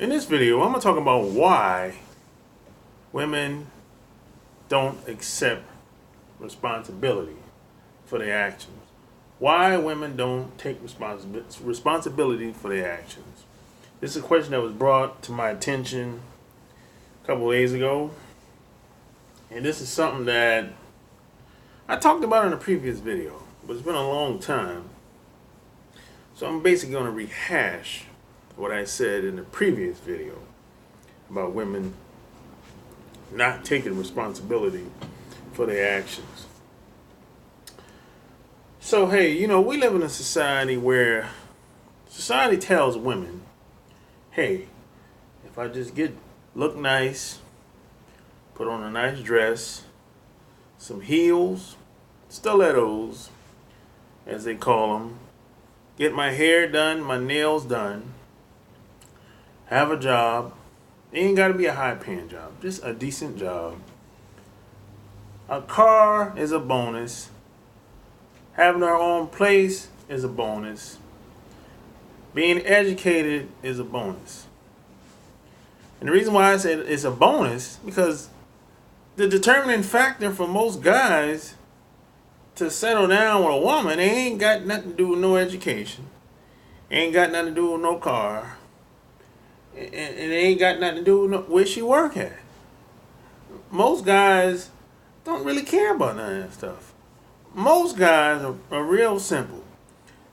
In this video, I'm going to talk about why women don't accept responsibility for their actions. Why women don't take responsibility for their actions. This is a question that was brought to my attention a couple of days ago. And this is something that I talked about in a previous video, but it's been a long time. So I'm basically going to rehash what I said in the previous video about women not taking responsibility for their actions. So, hey, we live in a society where society tells women, hey, if I just look nice, put on a nice dress, some heels, stilettos, as they call them, get my hair done, my nails done, have a job. It ain't got to be a high-paying job, just a decent job. A car is a bonus. Having our own place is a bonus. Being educated is a bonus. And the reason why I said it's a bonus, because the determining factor for most guys to settle down with a woman, they ain't got nothing to do with no education. Ain't got nothing to do with no car. And it ain't got nothing to do with where she work at. Most guys don't really care about none of that stuff. Most guys are real simple.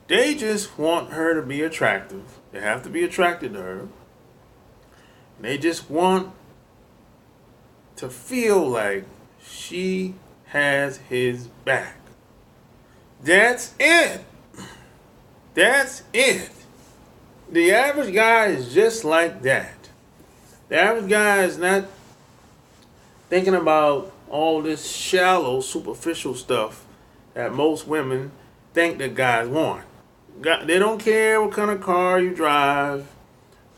They just want her to be attractive. They have to be attracted to her. They just want to feel like she has his back. That's it. That's it. The average guy is just like that. The average guy is not thinking about all this shallow, superficial stuff that most women think that guys want. They don't care what kind of car you drive.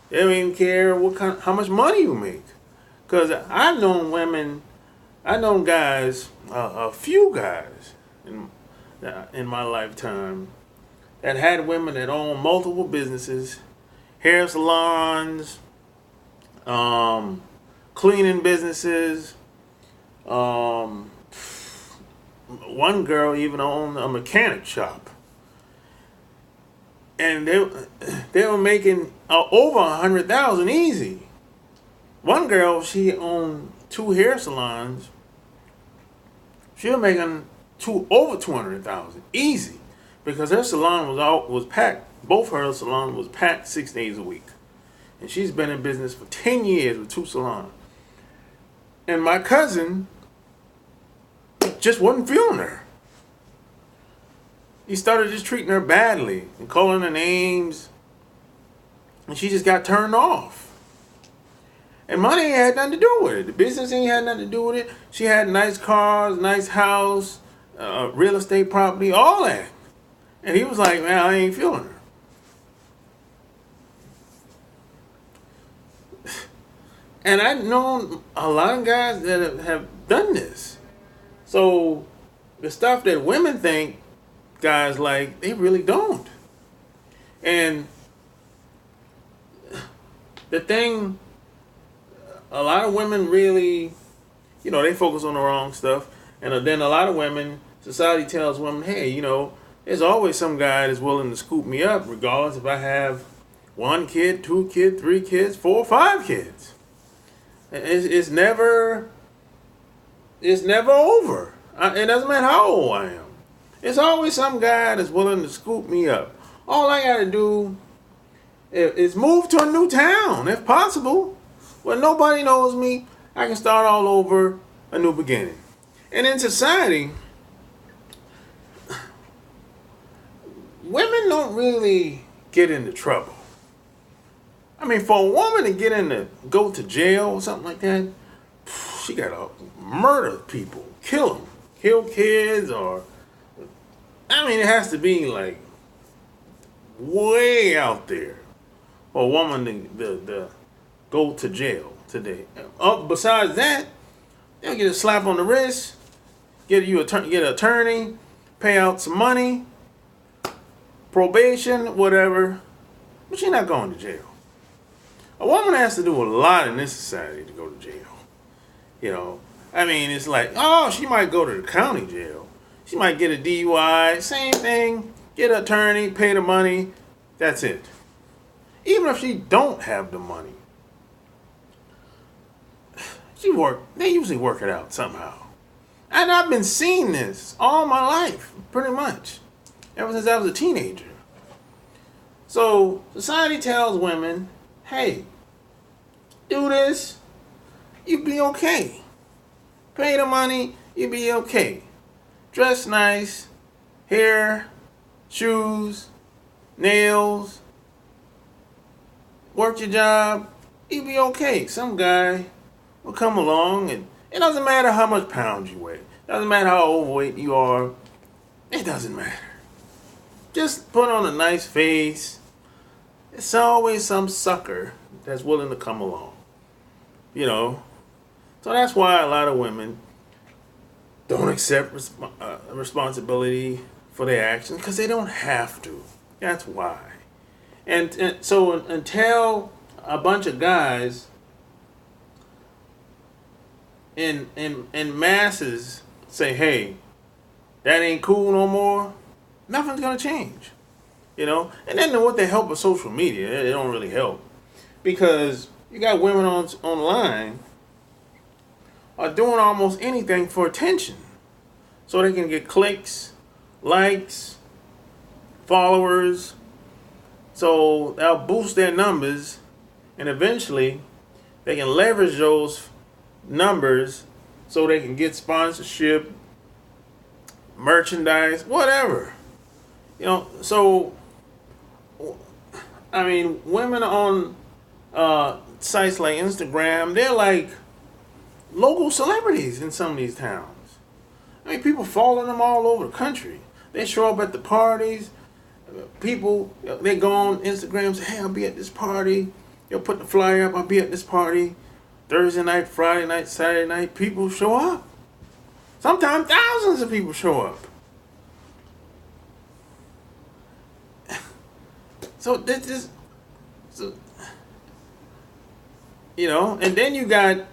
They don't even care how much money you make. Because I've known guys, a few guys in my lifetime that had women that own multiple businesses, hair salons, cleaning businesses. One girl even owned a mechanic shop, and they were making over $100,000 easy. One girl, she owned 2 hair salons. She was making over $200,000 easy. Because her salon was packed. Both her salons was packed 6 days a week. And she's been in business for 10 years with 2 salons. And my cousin just wasn't feeling her. He started just treating her badly and calling her names. And she just got turned off. And money ain't had nothing to do with it. The business ain't had nothing to do with it. She had nice cars, nice house, real estate property, all that. And he was like, man, I ain't feeling her. And I've known a lot of guys that have done this. So the stuff that women think guys like, they really don't. And the thing, a lot of women really, they focus on the wrong stuff. And then a lot of women, society tells women, hey, there's always some guy that's willing to scoop me up, regardless if I have 1 kid, 2 kids, 3 kids, 4 or 5 kids. It's never over. It doesn't matter how old I am. It's always some guy that's willing to scoop me up. All I gotta do is move to a new town, if possible, where nobody knows me. I can start all over, a new beginning. And in society, women don't really get into trouble. I mean, for a woman to go to jail or something like that, she gotta murder people, kill them, kill kids, or it has to be like way out there for a woman to go to jail today. Besides that, they'll get a slap on the wrist, get an attorney, pay out some money, probation, whatever, but you're not going to jail. A woman has to do a lot in this society to go to jail. You know, I mean, it's like, oh, she might go to the county jail. She might get a DUI. Same thing. Get an attorney, pay the money. That's it. Even if she don't have the money, they usually work it out somehow. And I've been seeing this all my life, pretty much, ever since I was a teenager. So society tells women, hey, do this, you be okay. Pay the money, you be okay. Dress nice, hair, shoes, nails, work your job, you be okay. Some guy will come along, and it doesn't matter how much pounds you weigh. It doesn't matter how overweight you are. It doesn't matter. Just put on a nice face. It's always some sucker that's willing to come along. You know? So that's why a lot of women don't accept responsibility for their actions, because they don't have to. That's why. And so until a bunch of guys in masses say, hey, that ain't cool no more, nothing's gonna change. You know? And then with the help of social media, it don't really help. Because you got women online are doing almost anything for attention. So they can get clicks, likes, followers. So that'll boost their numbers, and eventually they can leverage those numbers so they can get sponsorship, merchandise, whatever. You know, so I mean, women on sites like Instagram, they're like local celebrities in some of these towns. I mean, people follow them all over the country. They show up at the parties. People, they go on Instagram and say, hey, I'll be at this party. They'll put the flyer up, I'll be at this party. Thursday night, Friday night, Saturday night, people show up. Sometimes thousands of people show up. So this is, you know, and then you got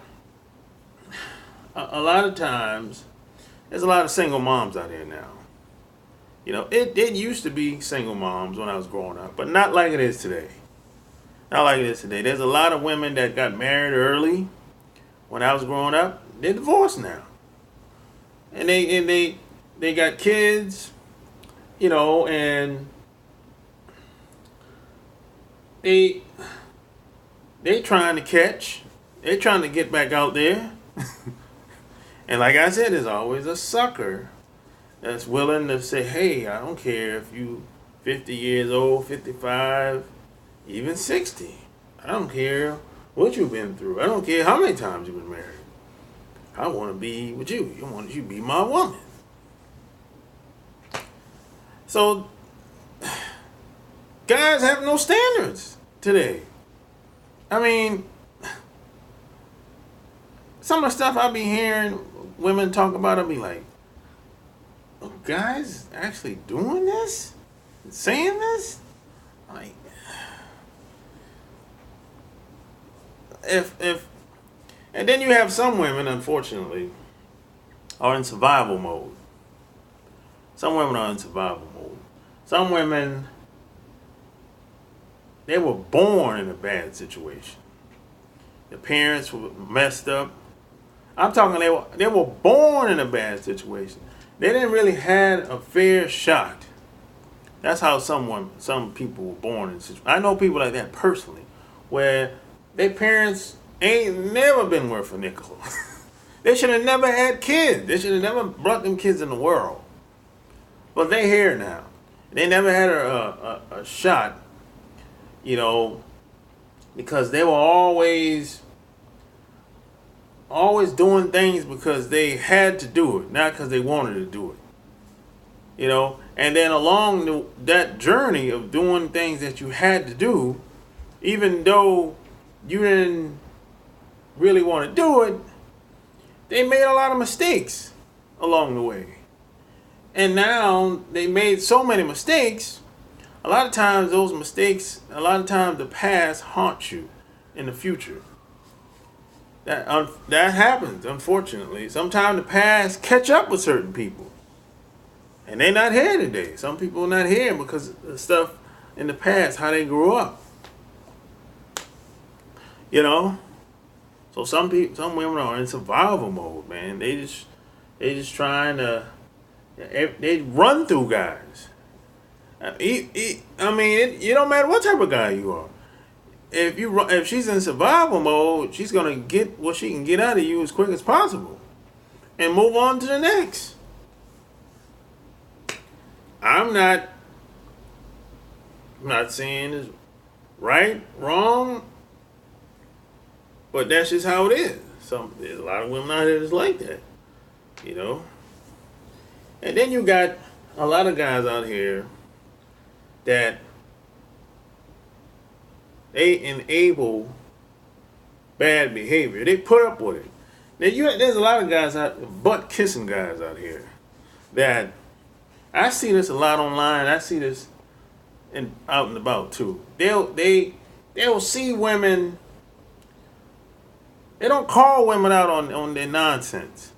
a lot of times, there's a lot of single moms out here now. You know, it used to be single moms when I was growing up, but not like it is today. Not like it is today. There's a lot of women that got married early when I was growing up. They're divorced now. And they got kids, you know, and they trying to catch. They're trying to get back out there. And like I said, there's always a sucker that's willing to say, hey, I don't care if you 50 years old, 55, even 60. I don't care what you've been through. I don't care how many times you've been married. I want to be with you. I want you to be my woman. So, guys have no standards today. I mean, some of the stuff I be hearing women talk about, I'll be like, oh, guys actually doing this? Saying this? Like, if and then you have some women, unfortunately, are in survival mode. Some women are in survival mode. Some women, they were born in a bad situation. Their parents were messed up. I'm talking they were born in a bad situation. They didn't really have a fair shot. That's how some people were born in situations. I know people like that personally, where their parents ain't never been worth a nickel. They should have never had kids. They should have never brought them kids in the world. But they here now. They never had a shot, you know, because they were always doing things because they had to do it, not because they wanted to do it. You know, and then along that journey of doing things that you had to do, even though you didn't really want to do it, they made a lot of mistakes along the way. And now they made so many mistakes, a lot of times those mistakes, a lot of times the past haunts you. in the future. That happens, unfortunately. Sometimes the past catch up with certain people. And they're not here today. Some people are not here because of the stuff in the past, how they grew up. You know? So some women are in survival mode, man. They just trying to, they run through guys. I mean, it don't matter what type of guy you are. If she's in survival mode, she's gonna get what she can get out of you as quick as possible, and move on to the next. I'm not saying it's right, wrong, but that's just how it is. There's a lot of women out there that's like that, you know. And then you got a lot of guys out here that they enable bad behavior. They put up with it. Now there's a lot of guys butt kissing guys out here that I see this a lot online. I see this out and about too. They'll see women. They don't call women out on their nonsense.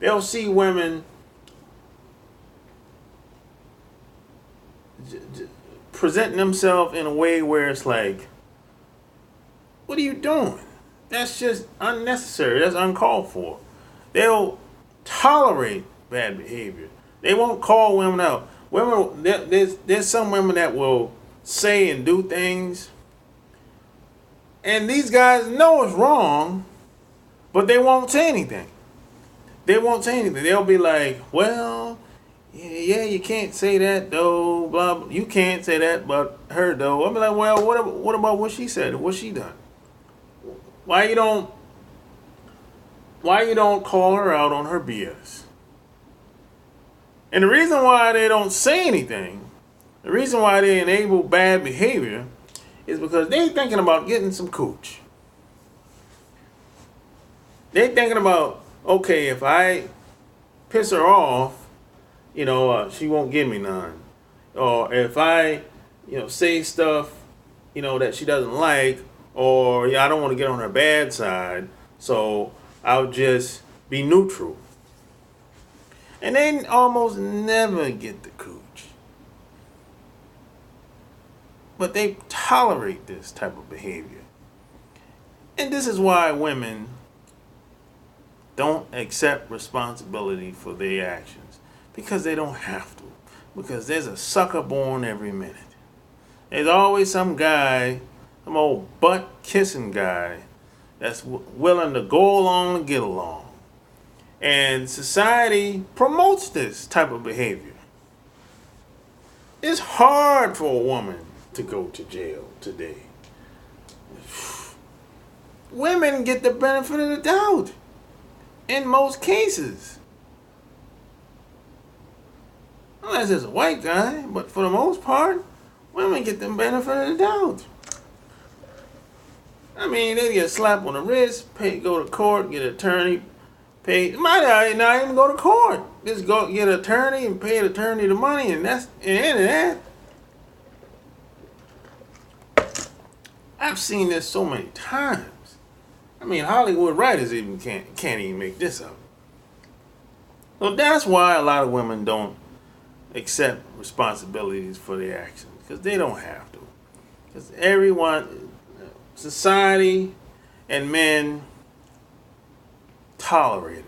They'll see women presenting themselves in a way where it's like, what are you doing? That's just unnecessary. That's uncalled for. They'll tolerate bad behavior. They won't call women out. There's some women that will say and do things, and these guys know it's wrong, but they won't say anything. They'll be like, well, yeah, you can't say that though. Blah, blah. You can't say that, but her though. I'll be like, well, what about what she said? What she done? Why you don't call her out on her BS? And the reason why they don't say anything, the reason why they enable bad behavior, is because they thinking about getting some cooch. They thinking about, okay, if I piss her off, she won't give me none. Or if I, say stuff, that she doesn't like, or I don't want to get on her bad side, so I'll just be neutral. And they almost never get the cooch. But they tolerate this type of behavior. And this is why women don't accept responsibility for their actions. Because they don't have to. Because there's a sucker born every minute. There's always some guy, some old butt-kissing guy, that's willing to go along and get along. And society promotes this type of behavior. It's hard for a woman to go to jail today. Women get the benefit of the doubt in most cases. Unless it's a white guy, but for the most part, women get the benefit of the doubt. I mean, they get slapped on the wrist, go to court, get an attorney, might not even go to court. Just go get an attorney and pay the attorney the money, and that's the end of that. I've seen this so many times. I mean, Hollywood writers even can't even make this up. So that's why a lot of women don't accept responsibilities for their actions, because they don't have to. Because everyone, society and men tolerate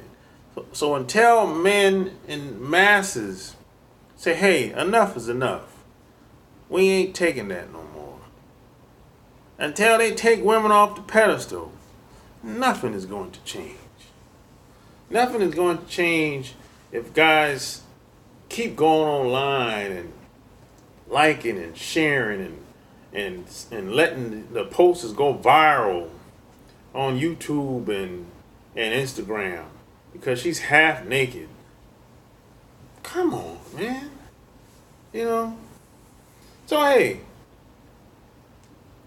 it. So until men in masses say, hey, enough is enough, we ain't taking that no more. Until they take women off the pedestal, nothing is going to change. Nothing is going to change if guys keep going online and liking and sharing and letting the posters go viral on YouTube and Instagram because she's half naked. Come on, man. So hey,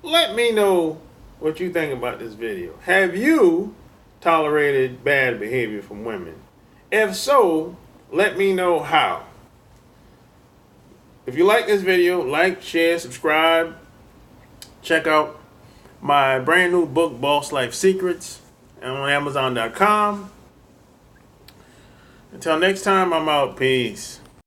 let me know what you think about this video. Have you tolerated bad behavior from women? If so, let me know how. If you like this video, like, share, subscribe. Check out my brand new book, Boss Life Secrets, on Amazon.com. Until next time, I'm out. Peace.